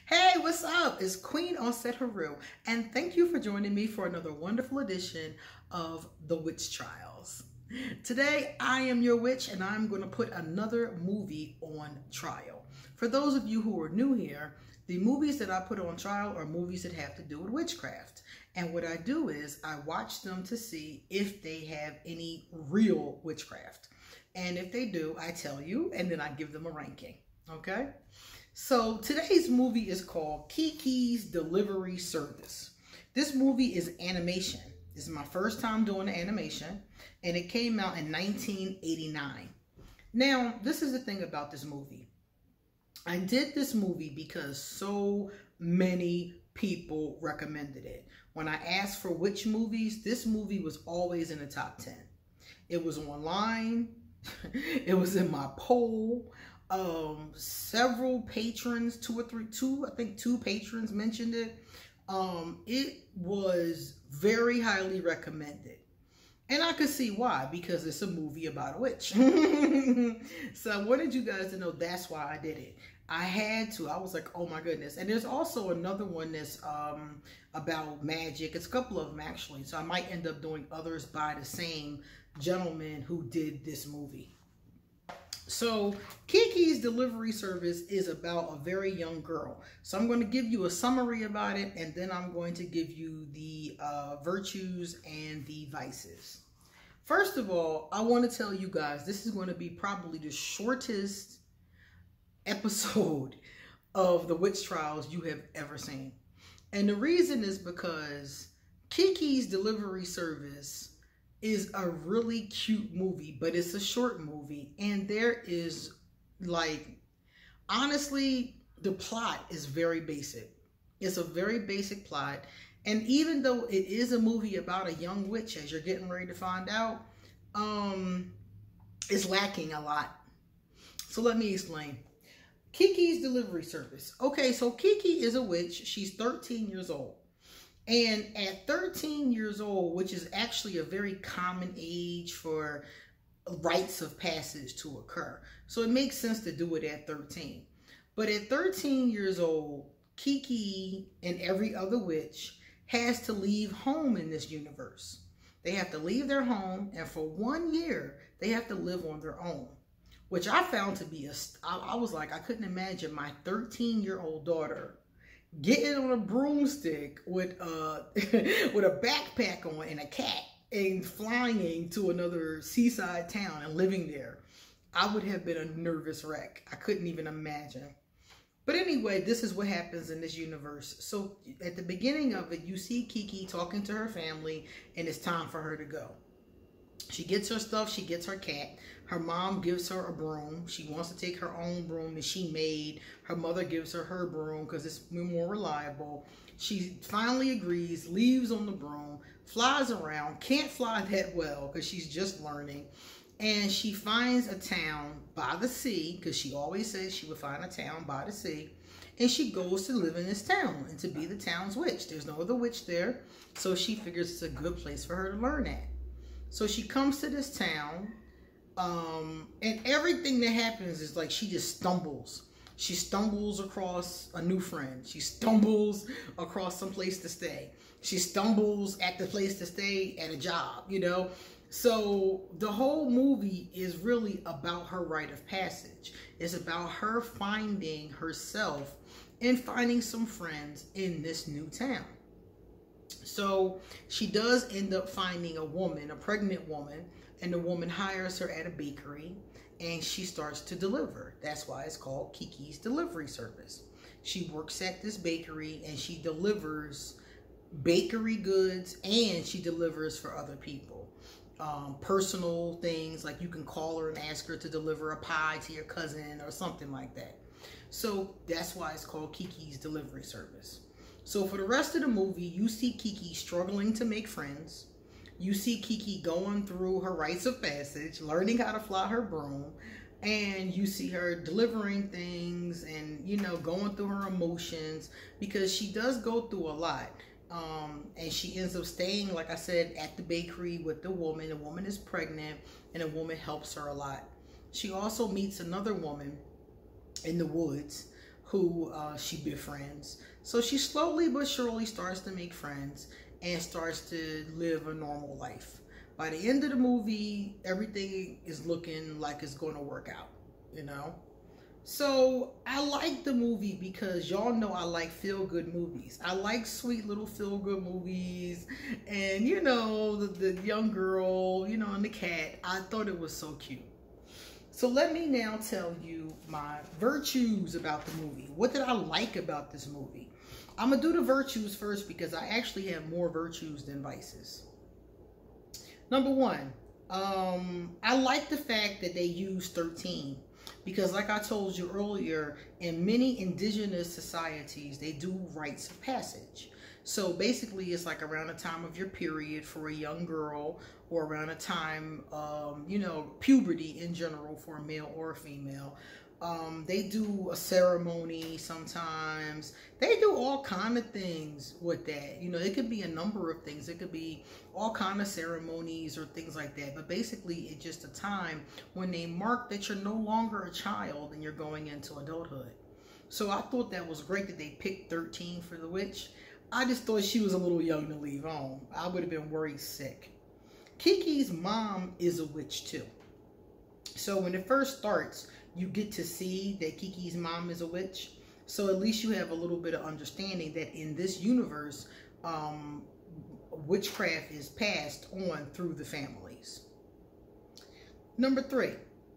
Hey, what's up? It's Queen Auset-Heru, and thank you for joining me for another wonderful edition of The Witch Trials. Today, I am your witch, and I'm going to put another movie on trial. For those of you who are new here, the movies that I put on trial are movies that have to do with witchcraft. And what I do is I watch them to see if they have any real witchcraft. And if they do, I tell you, and then I give them a ranking. Okay? So today's movie is called Kiki's Delivery Service. This movie is animation. This is my first time doing animation, and it came out in 1989. Now, this is the thing about this movie. I did this movie because so many people recommended it. When I asked for which movies, this movie was always in the top 10. It was online. It was in my poll. Several patrons, two patrons mentioned it. It was very highly recommended. And I could see why, because it's a movie about a witch. So I wanted you guys to know that's why I did it. I had to. I was like, oh my goodness. And there's also another one that's about magic. It's a couple of them actually. So I might end up doing others by the same gentleman who did this movie. So Kiki's Delivery Service is about a very young girl. So I'm going to give you a summary about it, and then I'm going to give you the virtues and the vices. First of all, I want to tell you guys, this is going to be probably the shortest episode of the witch trials you have ever seen. And the reason is because Kiki's Delivery Service is a really cute movie, but it's a short movie, and there is, like, honestly, the plot is very basic. It's a very basic plot, and even though it is a movie about a young witch, as you're getting ready to find out, it's lacking a lot. So let me explain. Kiki's Delivery Service. Okay, so Kiki is a witch. She's 13 years old. And at 13 years old, which is actually a very common age for rites of passage to occur. So it makes sense to do it at 13. But at 13 years old, Kiki and every other witch has to leave home in this universe. They have to leave their home, and for 1 year, they have to live on their own. Which I found to be I was like, I couldn't imagine my 13-year-old daughter getting on a broomstick with with a backpack on and a cat and flying to another seaside town and living there. I would have been a nervous wreck. I couldn't even imagine. But anyway, this is what happens in this universe. So at the beginning of it, you see Kiki talking to her family, and it's time for her to go. She gets her stuff. She gets her cat. Her mom gives her a broom. She wants to take her own broom that she made. Her mother gives her her broom because it's more reliable. She finally agrees, leaves on the broom, flies around, can't fly that well because she's just learning. And she finds a town by the sea, because she always says she would find a town by the sea. And she goes to live in this town and to be the town's witch. There's no other witch there, so she figures it's a good place for her to learn at. So she comes to this town, and everything that happens is like she just stumbles. She stumbles across a new friend. She stumbles across some place to stay. She stumbles at the place to stay at a job, you know. So the whole movie is really about her rite of passage. It's about her finding herself and finding some friends in this new town. So she does end up finding a woman, a pregnant woman, and the woman hires her at a bakery, and she starts to deliver. That's why it's called Kiki's Delivery Service. She works at this bakery, and she delivers bakery goods, and she delivers for other people. Personal things, like you can call her and ask her to deliver a pie to your cousin or something like that. So that's why it's called Kiki's Delivery Service. So for the rest of the movie, you see Kiki struggling to make friends. You see Kiki going through her rites of passage, learning how to fly her broom. And you see her delivering things and, you know, going through her emotions, because she does go through a lot. And she ends up staying, like I said, at the bakery with the woman. The woman is pregnant, and the woman helps her a lot. She also meets another woman in the woods who she befriends. So she slowly but surely starts to make friends and starts to live a normal life. By the end of the movie, everything is looking like it's going to work out, you know? So I like the movie because y'all know I like feel-good movies. I like sweet little feel-good movies. And, you know, the young girl, you know, and the cat. I thought it was so cute. So let me now tell you my virtues about the movie. What did I like about this movie? I'm going to do the virtues first because I actually have more virtues than vices. Number one, I like the fact that they use 13. Because like I told you earlier, in many indigenous societies, they do rites of passage. So basically, it's like around the time of your period for a young girl, or around a time, you know, puberty in general for a male or a female. They do a ceremony sometimes. They do all kind of things with that. You know, it could be a number of things. It could be all kind of ceremonies or things like that. But basically, it's just a time when they mark that you're no longer a child and you're going into adulthood. So I thought that was great that they picked 13 for the witch. I just thought she was a little young to leave home. I would have been worried sick. Kiki's mom is a witch too. So when it first starts, you get to see that Kiki's mom is a witch. So at least you have a little bit of understanding that in this universe, witchcraft is passed on through the families. Number 3,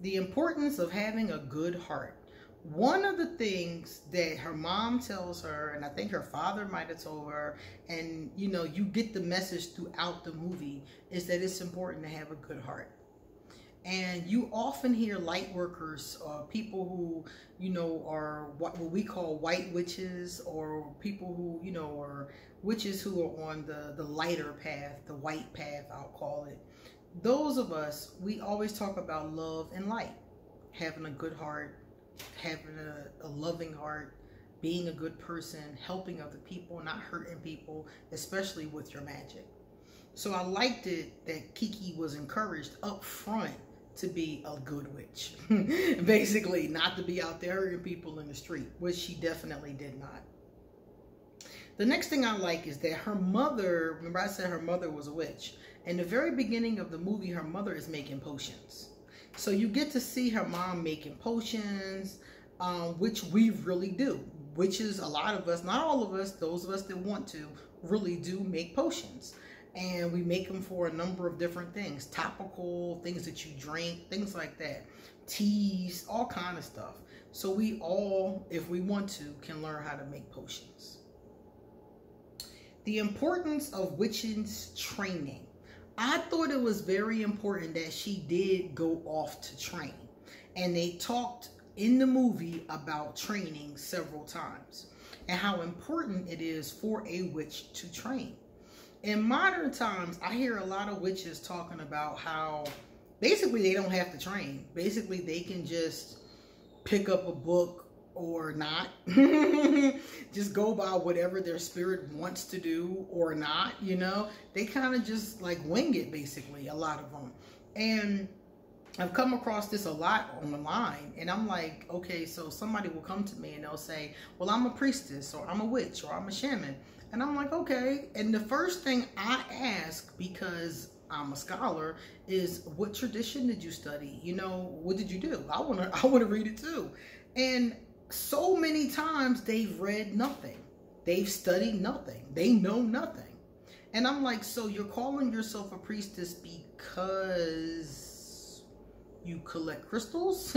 the importance of having a good heart. One of the things that her mom tells her, and I think her father might have told her, and you know, you get the message throughout the movie, is that it's important to have a good heart. And you often hear light workers, people who, you know, are what we call white witches, or people who, you know, are witches who are on the lighter path, the white path, I'll call it. Those of us, we always talk about love and light, having a good heart, having a loving heart, being a good person, helping other people, not hurting people, especially with your magic. So I liked it that Kiki was encouraged up front to be a good witch. Basically, not to be out there hurting people in the street, which she definitely did not. The next thing I like is that her mother, remember I said her mother was a witch. In the very beginning of the movie, her mother is making potions. So you get to see her mom making potions, which we really do. Witches, a lot of us, not all of us, those of us that want to, really do make potions. And we make them for a number of different things. Topical, things that you drink, things like that. Teas, all kind of stuff. So we all, if we want to, can learn how to make potions. The importance of witches training. I thought it was very important that she did go off to train. And they talked in the movie about training several times. And how important it is for a witch to train. In modern times, I hear a lot of witches talking about how basically they don't have to train. Basically, they can just pick up a book or not. Just go by whatever their spirit wants to do or not, you know. They kind of just like wing it, basically, a lot of them. And I've come across this a lot online, and I'm like, okay, so somebody will come to me and they'll say, well, I'm a priestess, or I'm a witch, or I'm a shaman. And I'm like, okay. And the first thing I ask, because I'm a scholar, is what tradition did you study? You know, what did you do? I wanna read it too. And so many times they've read nothing. They've studied nothing. They know nothing. And I'm like, so you're calling yourself a priestess because you collect crystals?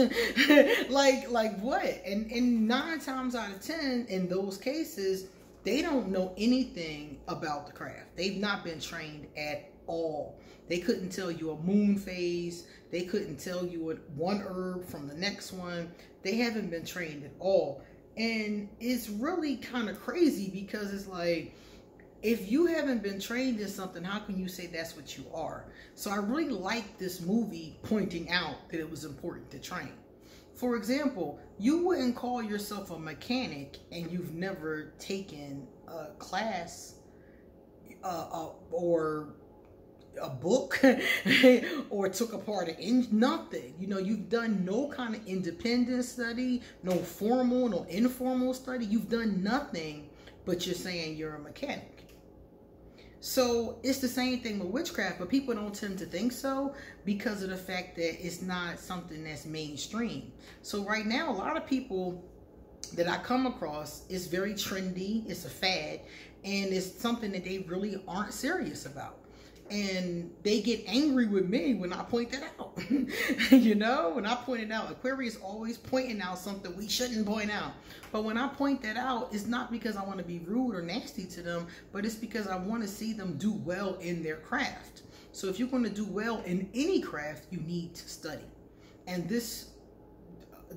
like what? And 9 times out of 10 in those cases, they don't know anything about the craft. They've not been trained at all. They couldn't tell you a moon phase. They couldn't tell you one herb from the next one. They haven't been trained at all. And it's really kind of crazy because it's like, if you haven't been trained in something, how can you say that's what you are? So I really like this movie pointing out that it was important to train. For example, you wouldn't call yourself a mechanic and you've never taken a class or a book or took apart nothing. You know, you've done no kind of independent study, no formal, no informal study. You've done nothing, but you're saying you're a mechanic. So it's the same thing with witchcraft, but people don't tend to think so because of the fact that it's not something that's mainstream. So right now, a lot of people that I come across, it's very trendy, it's a fad, and it's something that they really aren't serious about. And they get angry with me when I point that out. You know, when I point it out, Aquarius always pointing out something we shouldn't point out. But when I point that out, it's not because I want to be rude or nasty to them, but it's because I want to see them do well in their craft. So if you're going to do well in any craft, you need to study. And this,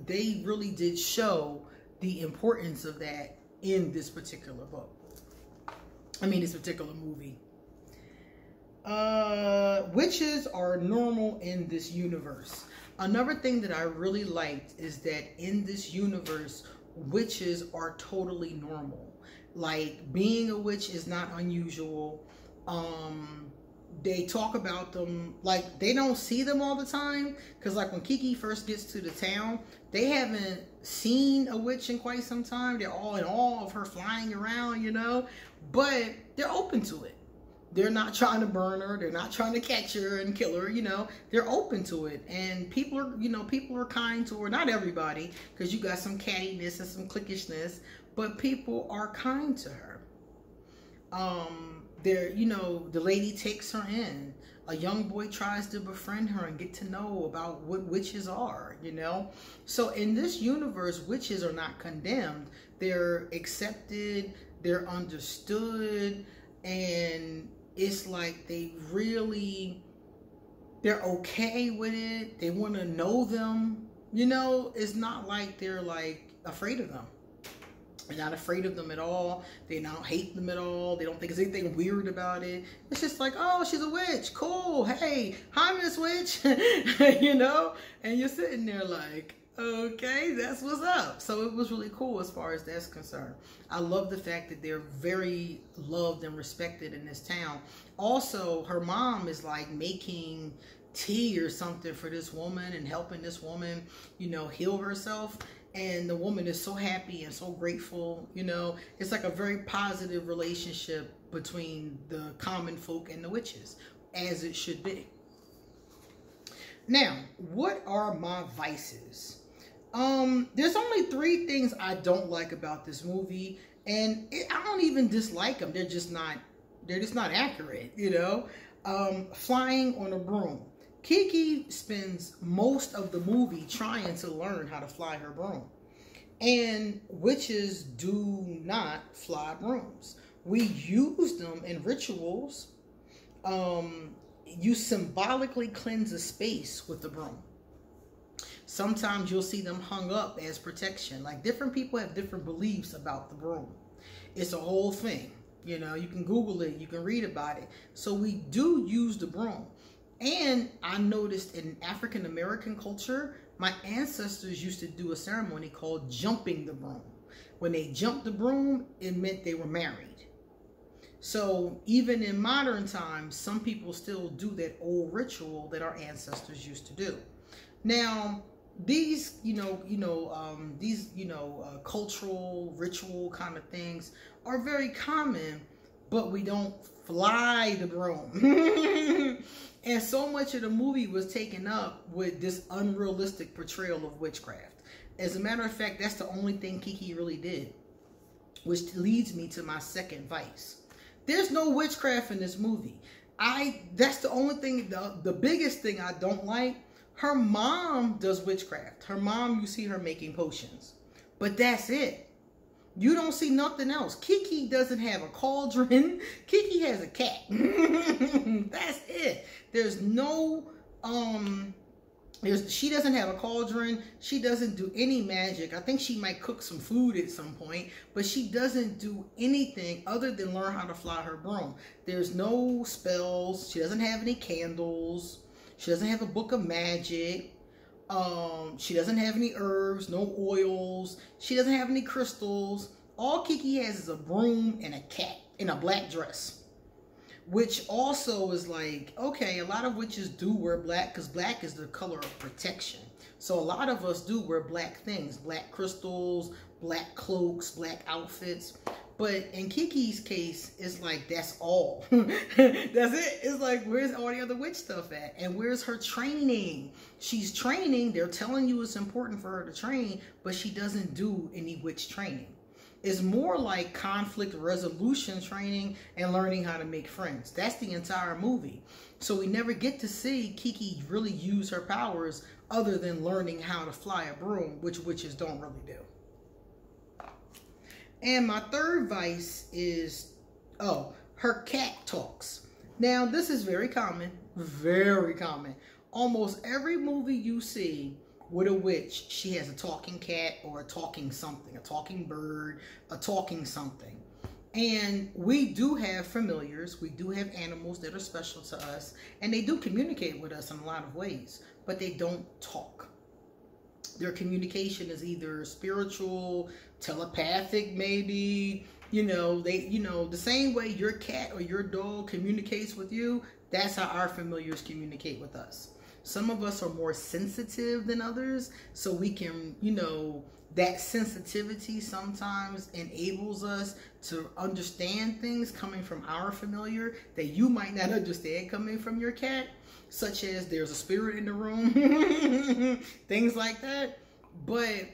they really did show the importance of that in this particular book. I mean, this particular movie. Witches are normal in this universe. Another thing that I really liked is that in this universe, witches are totally normal. Like, being a witch is not unusual. They talk about them, like, they don't see them all the time, because like when Kiki first gets to the town, they haven't seen a witch in quite some time. They're all in awe of her flying around, you know, but they're open to it. They're not trying to burn her. They're not trying to catch her and kill her, you know. They're open to it. And people are, you know, people are kind to her. Not everybody, because you got some cattiness and some cliquishness, but people are kind to her. They're, you know, the lady takes her in. A young boy tries to befriend her and get to know about what witches are, you know. So in this universe, witches are not condemned. They're accepted. They're understood. And it's like they're okay with it. They want to know them. You know, it's not like they're like afraid of them. They're not afraid of them at all. They don't hate them at all. They don't think there's anything weird about it. It's just like, oh, she's a witch. Cool. Hey, hi, Miss Witch. You know? And you're sitting there like, okay, that's what's up. So it was really cool as far as that's concerned. I love the fact that they're very loved and respected in this town. Also, her mom is like making tea or something for this woman and helping this woman, you know, heal herself. And the woman is so happy and so grateful, you know. It's like a very positive relationship between the common folk and the witches, as it should be. Now, what are my vices? There's only 3 things I don't like about this movie, and I don't even dislike them. They're just not accurate, you know. Flying on a broom. Kiki spends most of the movie trying to learn how to fly her broom. And witches do not fly brooms. We use them in rituals. You symbolically cleanse a space with the broom. Sometimes you'll see them hung up as protection. Like, different people have different beliefs about the broom. It's a whole thing. You know, you can Google it. You can read about it. So we do use the broom. And I noticed in African American culture, my ancestors used to do a ceremony called jumping the broom. When they jumped the broom, it meant they were married. So even in modern times, some people still do that old ritual that our ancestors used to do. Now, these, cultural, ritual kind of things are very common, but we don't fly the broom. And so much of the movie was taken up with this unrealistic portrayal of witchcraft. As a matter of fact, that's the only thing Kiki really did, which leads me to my second vice. There's no witchcraft in this movie. That's the only thing, the biggest thing I don't like. Her mom does witchcraft. Her mom, you see her making potions. But that's it. You don't see nothing else. Kiki doesn't have a cauldron. Kiki has a cat. That's it. There's no, she doesn't have a cauldron. She doesn't do any magic. I think she might cook some food at some point, but she doesn't do anything other than learn how to fly her broom. There's no spells. She doesn't have any candles. She doesn't have a book of magic. She doesn't have any herbs, no oils. She doesn't have any crystals. All Kiki has is a broom and a cat in a black dress. which also is like, okay, a lot of witches do wear black because black is the color of protection. So a lot of us do wear black things, black crystals, black cloaks, black outfits. But in Kiki's case, it's like, that's all. That's it. It's like, where's all the other witch stuff at? And where's her training? She's training. They're telling you it's important for her to train, but she doesn't do any witch training. It's more like conflict resolution training and learning how to make friends. That's the entire movie. So we never get to see Kiki really use her powers other than learning how to fly a broom, which witches don't really do. And my third vice is, her cat talks. Now, this is very common, very common. Almost every movie you see with a witch, she has a talking cat or a talking something, a talking bird, a talking something. And we do have familiars, we do have animals that are special to us, and they do communicate with us in a lot of ways, but they don't talk. Their communication is either spiritual, telepathic, maybe, the same way your cat or your dog communicates with you, that's how our familiars communicate with us. Some of us are more sensitive than others, so we can, that sensitivity sometimes enables us to understand things coming from our familiar that you might not understand coming from your cat, such as there's a spirit in the room, things like that. But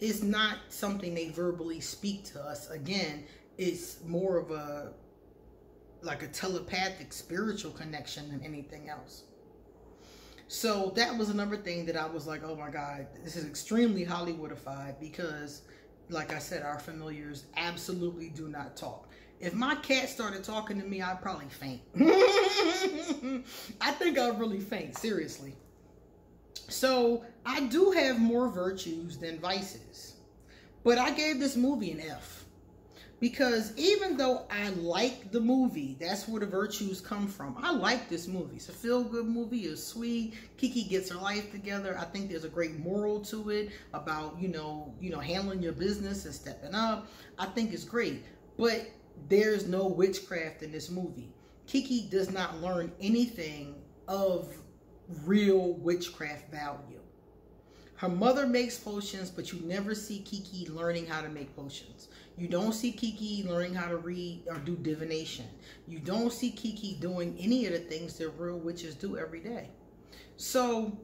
it's not something they verbally speak to us. Again, it's more of a telepathic spiritual connection than anything else. So that was another thing that I was like, oh my God, this is extremely Hollywoodified because, like I said, our familiars absolutely do not talk. If my cat started talking to me, I'd probably faint. I think I'd really faint, seriously. So I do have more virtues than vices, but I gave this movie an F. Because even though I like the movie, that's where the virtues come from. I like this movie. It's a feel-good movie. It's sweet. Kiki gets her life together. I think there's a great moral to it about, handling your business and stepping up. I think it's great. But there's no witchcraft in this movie. Kiki does not learn anything of real witchcraft value. Her mother makes potions, but you never see Kiki learning how to make potions. You don't see Kiki learning how to read or do divination. You don't see Kiki doing any of the things that real witches do every day. So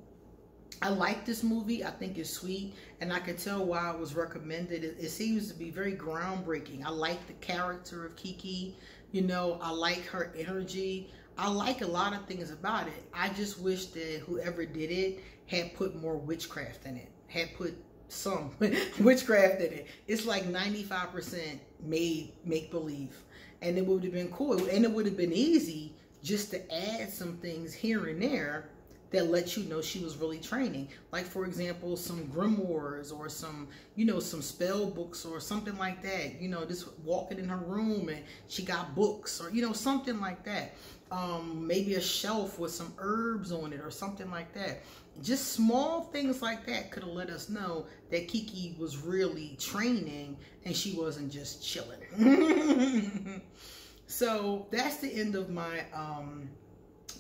I like this movie. I think it's sweet, and I can tell why it was recommended. It seems to be very groundbreaking. I like the character of Kiki. I like her energy. I like a lot of things about it. I just wish that whoever did it had put more witchcraft in it, had put some witchcraft in it. It's like 95% made make-believe, and it would have been cool, and it would have been easy just to add some things here and there that let you know she was really training. Like, for example, some grimoires or some, some spell books or something like that. Just walking in her room and she got books or, something like that. Maybe a shelf with some herbs on it or something like that. Just small things like that could have let us know that Kiki was really training and she wasn't just chilling. So that's the end of my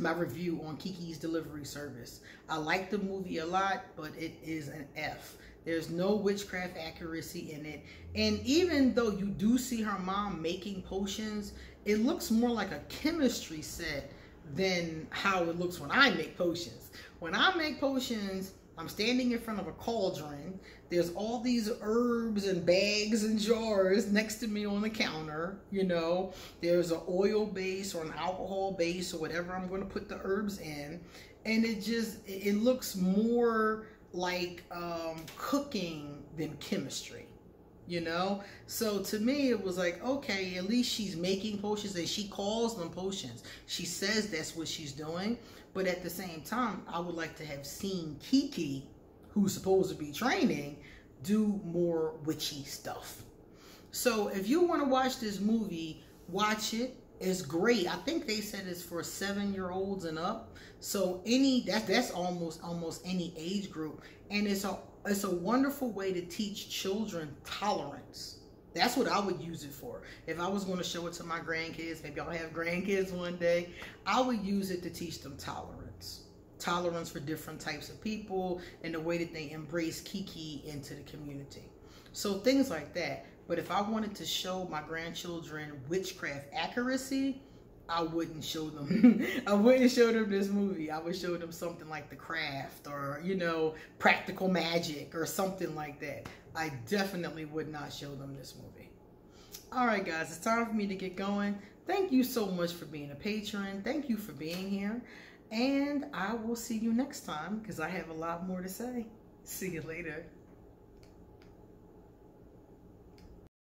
my review on Kiki's Delivery Service. I like the movie a lot, but it is an F. There's no witchcraft accuracy in it. And even though you do see her mom making potions, it looks more like a chemistry set than how it looks when I make potions. When I make potions, I'm standing in front of a cauldron. There's all these herbs and bags and jars next to me on the counter. There's an oil base or an alcohol base or whatever I'm going to put the herbs in. And it looks more like cooking than chemistry. So to me it was like, okay, at least she's making potions, and she calls them potions. She says that's what she's doing. But at the same time, I would like to have seen Kiki, who's supposed to be training, do more witchy stuff. So if you want to watch this movie, watch it. It's great. I think they said it's for 7-year-olds and up. So that's almost any age group. And it's a wonderful way to teach children tolerance. That's what I would use it for. If I was going to show it to my grandkids, maybe I'll have grandkids one day, I would use it to teach them tolerance. Tolerance for different types of people and the way that they embrace Kiki into the community. So things like that. But if I wanted to show my grandchildren witchcraft accuracy, I wouldn't show them. I wouldn't show them this movie. I would show them something like The Craft or, you know, Practical Magic or something like that. I definitely would not show them this movie. All right, guys, it's time for me to get going. Thank you so much for being a patron. Thank you for being here. And I will see you next time because I have a lot more to say. See you later.